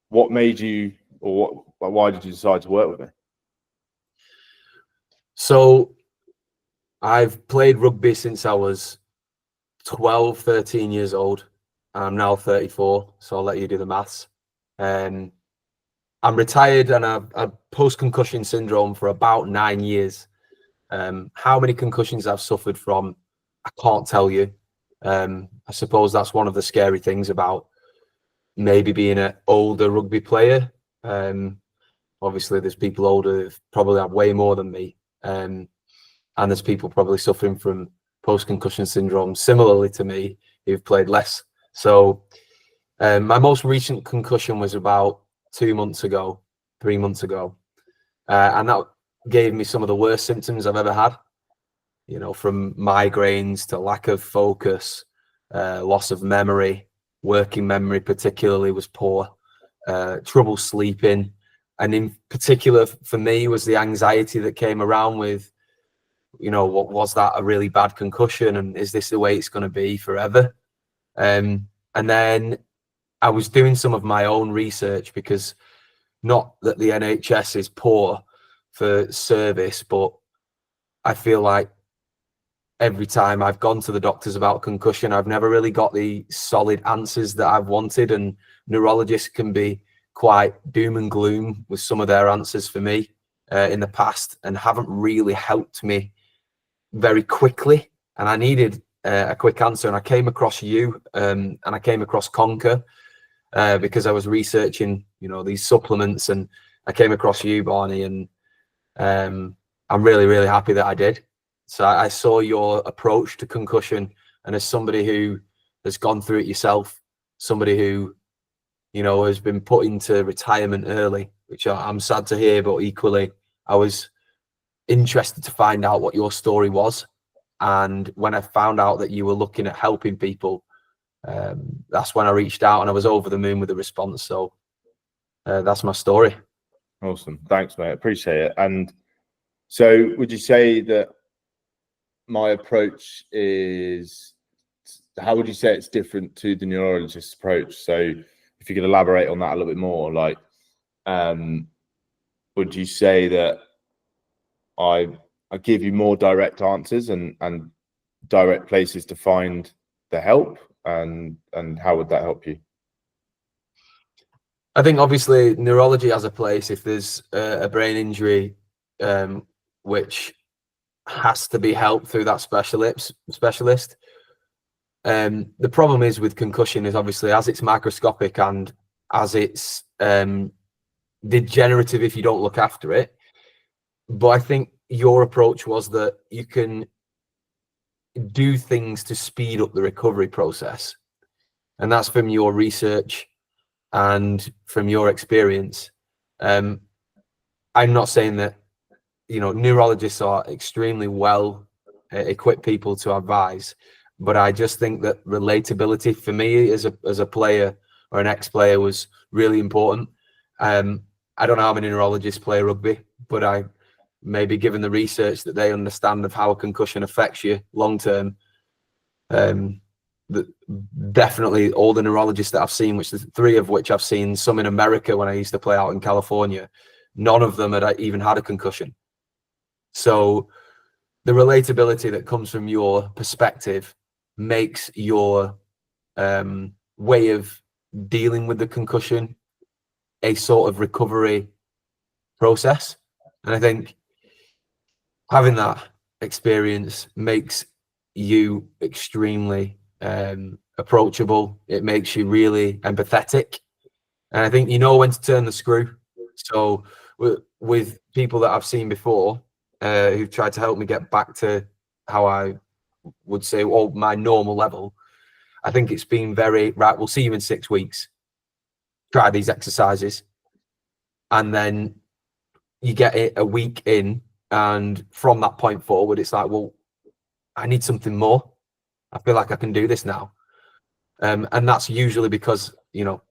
what made you, or why did you decide to work with me? So I've played rugby since I was 12, 13 years old. I'm now 34, so I'll let you do the maths. I'm retired and I've had post concussion syndrome for about 9 years. How many concussions I've suffered from, I can't tell you. I suppose that's one of the scary things about maybe being an older rugby player. Obviously, there's people older who probably have way more than me. And there's people probably suffering from post concussion syndrome similarly to me who've played less. So my most recent concussion was about 3 months ago, and that gave me some of the worst symptoms I've ever had. You know, from migraines to lack of focus, loss of memory, working memory particularly was poor, trouble sleeping, and in particular for me was the anxiety that came around with, you know, what was that a really bad concussion, and is this the way it's going to be forever? And then I was doing some of my own research, because not that the NHS is poor for service, but I feel like every time I've gone to the doctors about concussion, I've never really got the solid answers that I've wanted, and neurologists can be quite doom and gloom with some of their answers for me in the past, and haven't really helped me very quickly. And I needed a quick answer, and I came across you, and I came across Conquer because I was researching, you know, these supplements, and I came across you, Barney, and I'm really, really happy that I did. So I saw your approach to concussion, and as somebody who has gone through it yourself, somebody who, you know, has been put into retirement early, which I'm sad to hear, but equally I was interested to find out what your story was. And when I found out that you were looking at helping people, that's when I reached out, and I was over the moon with the response. So that's my story. Awesome. Thanks, mate. Appreciate it. And so would you say that my approach is, how would you say it's different to the neurologist's approach? So if you could elaborate on that a little bit more, like, would you say that I give you more direct answers and direct places to find the help, and how would that help you? I think obviously neurology has a place if there's a brain injury, which has to be helped through that specialist. The problem is with concussion is obviously as it's microscopic and as it's degenerative if you don't look after it. But I think your approach was that you can do things to speed up the recovery process, and that's from your research and from your experience. I'm not saying that, you know, neurologists are extremely well equipped people to advise, but I just think that relatability for me as a player or an ex-player was really important. I don't know how many neurologists play rugby, but I maybe given the research that they understand of how a concussion affects you long term, definitely all the neurologists that I've seen, which the 3 of which I've seen, some in America when I used to play out in California, none of them had even had a concussion. So the relatability that comes from your perspective makes your way of dealing with the concussion a sort of recovery process. And I think having that experience makes you extremely approachable. It makes you really empathetic, and I think you know when to turn the screw. So with people that I've seen before who've tried to help me get back to how I would say, well, my normal level, I think it's been very, right, we'll see you in 6 weeks, try these exercises, and then you get it a week in, and from that point forward it's like, well, I need something more. I feel like I can do this now. And that's usually because, you know,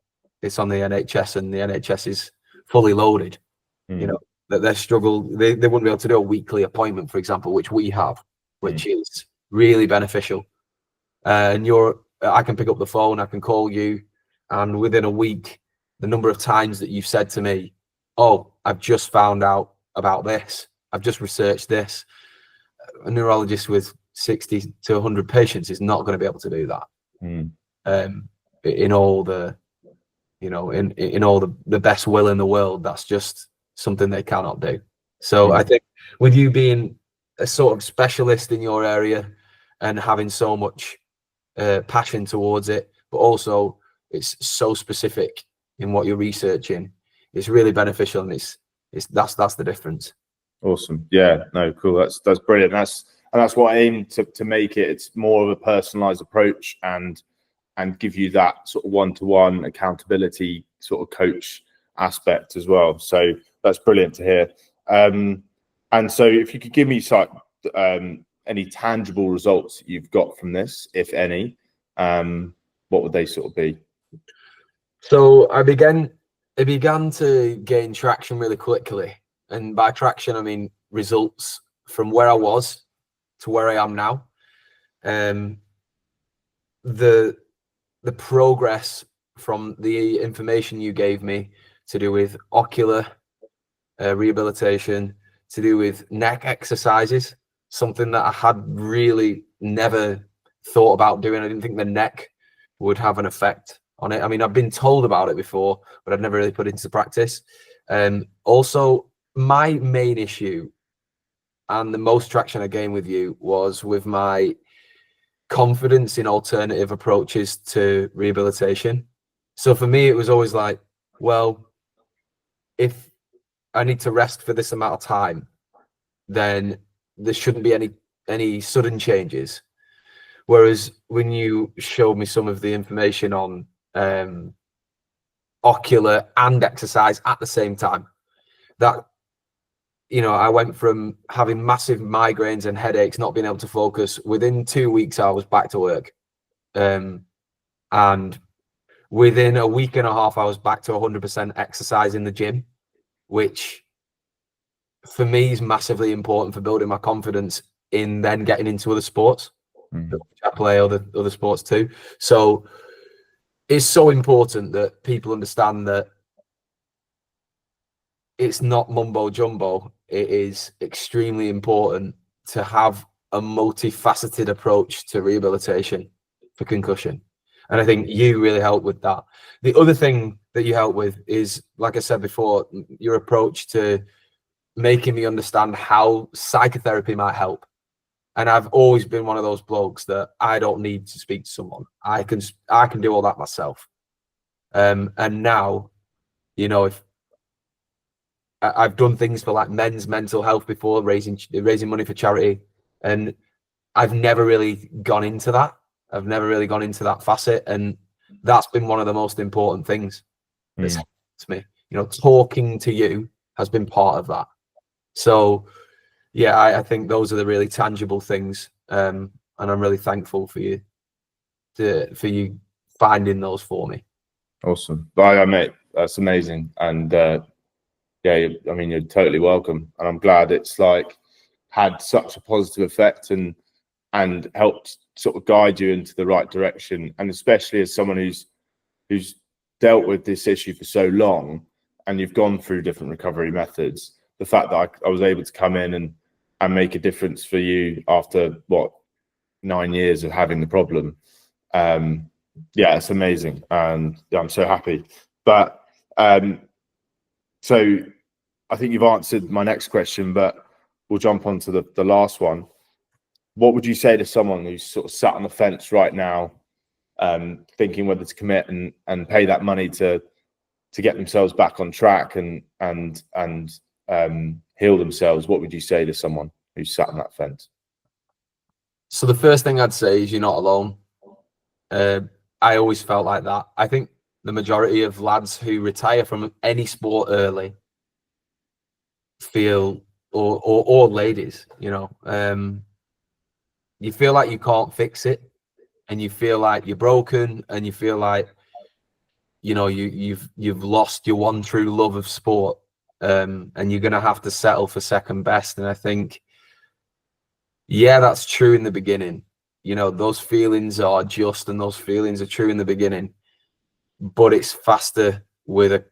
it's on the NHS and the NHS is fully loaded. You know, that they struggle, they wouldn't be able to do a weekly appointment, for example, which we have, which is really beneficial. And I can pick up the phone, I can call you, and within a week the number of times that you've said to me, oh, I've just found out about this, I've just researched this. A neurologist with 60 to 100 patients is not going to be able to do that. In all the, you know, in all the best will in the world, that's just something they cannot do. So I think with you being a sort of specialist in your area and having so much passion towards it, but also it's so specific in what you're researching, it's really beneficial, and that's the difference. Awesome. Yeah, no, cool. That's brilliant. That's what I aim to make it. It's more of a personalized approach and give you that sort of one-to-one accountability sort of coach aspect as well. So that's brilliant to hear. And so if you could give me any tangible results you've got from this, if any, what would they sort of be? So it began to gain traction really quickly. And by traction, I mean results from where I was to where I am now. The progress from the information you gave me to do with ocular rehabilitation, to do with neck exercises, something that I had really never thought about doing. I didn't think the neck would have an effect on it. I mean, I've been told about it before, but I've never really put it into practice. Also, my main issue and the most traction I gained with you was with my confidence in alternative approaches to rehabilitation. So for me, it was always like, well, if I need to rest for this amount of time, then there shouldn't be any sudden changes. Whereas when you showed me some of the information on ocular and exercise at the same time, that, you know, I went from having massive migraines and headaches, not being able to focus. Within 2 weeks, I was back to work. And within a week and a half, I was back to 100% exercise in the gym, which for me is massively important for building my confidence in then getting into other sports. I play other sports too. So it's so important that people understand that it's not mumbo jumbo. It is extremely important to have a multifaceted approach to rehabilitation for concussion. And I think you really help with that. The other thing that you help with is, like I said before, your approach to making me understand how psychotherapy might help. And I've always been one of those blokes that I don't need to speak to someone. I can do all that myself. And now, you know, if I've done things for like men's mental health before, raising money for charity, and I've never really gone into that. I've never really gone into that facet, and that's been one of the most important things that's happened to me. You know, talking to you has been part of that. So yeah, I think those are the really tangible things, and I'm really thankful for you finding those for me. Awesome. Bye, mate. That's amazing. And yeah, I mean, you're totally welcome. And I'm glad it's like had such a positive effect and helped sort of guide you into the right direction. And especially as someone who's dealt with this issue for so long, and you've gone through different recovery methods, the fact that I was able to come in and make a difference for you after 9 years of having the problem. Yeah, it's amazing. And I'm so happy. But so I think you've answered my next question, but we'll jump on to the last one. What would you say to someone who's sort of sat on the fence right now, thinking whether to commit and pay that money to get themselves back on track and heal themselves? What would you say to someone who's sat on that fence? So the first thing I'd say is you're not alone. I always felt like that. I think the majority of lads who retire from any sport early feel, or ladies, you know, you feel like you can't fix it, and you feel like you're broken, and you feel like, you know, you've lost your one true love of sport, and you're gonna have to settle for second best. And I think, yeah, that's true in the beginning. You know, those feelings are just, and those feelings are true in the beginning, but it's faster with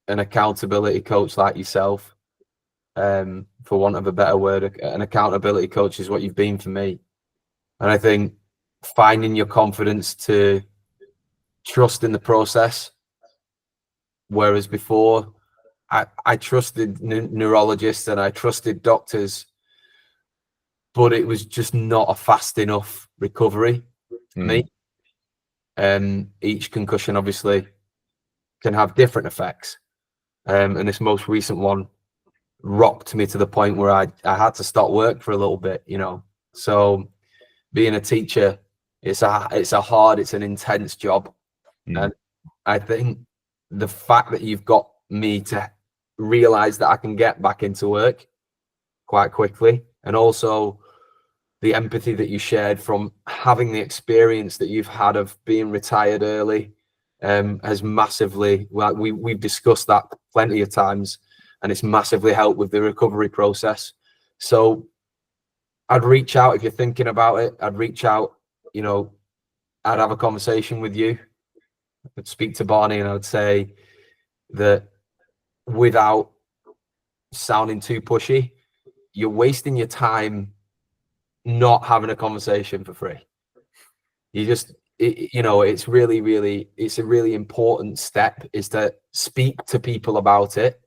an accountability coach like yourself, for want of a better word. An accountability coach is what you've been for me. And I think finding your confidence to trust in the process, whereas before I trusted neurologists and I trusted doctors, but it was just not a fast enough recovery for me. Each concussion obviously can have different effects. And this most recent one rocked me to the point where I had to stop work for a little bit, you know. So being a teacher, it's an intense job. And I think the fact that you've got me to realize that I can get back into work quite quickly, and also the empathy that you shared from having the experience that you've had of being retired early, has massively, like we've discussed that plenty of times, and it's massively helped with the recovery process. So I'd reach out if you're thinking about it. I'd reach out, you know, I'd have a conversation with you. I'd speak to Barney and I would say that, without sounding too pushy, you're wasting your time not having a conversation for free. You just, you know, it's a really important step, is to speak to people about it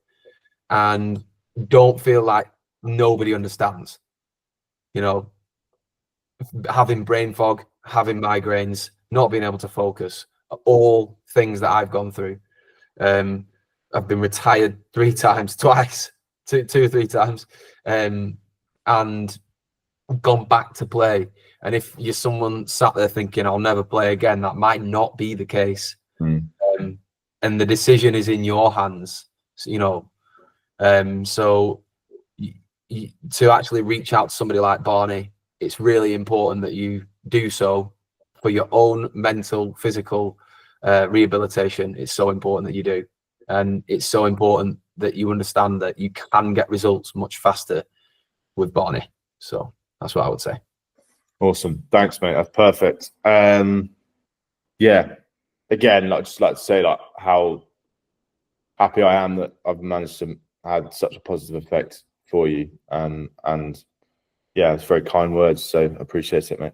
and don't feel like nobody understands. You know, having brain fog, having migraines, not being able to focus, are all things that I've gone through. I've been retired 3 times, two or three times, and gone back to play. And if you're someone sat there thinking I'll never play again, that might not be the case. And the decision is in your hands, you know. So to actually reach out to somebody like Barney, it's really important that you do so for your own mental, physical rehabilitation. It's so important that you do. And it's so important that you understand that you can get results much faster with Barney. So that's what I would say. Awesome. Thanks, mate. That's perfect. Yeah. Again, I'd just like to say, like, how happy I am that I've managed to have such a positive effect for you. And yeah, it's very kind words. So I appreciate it, mate.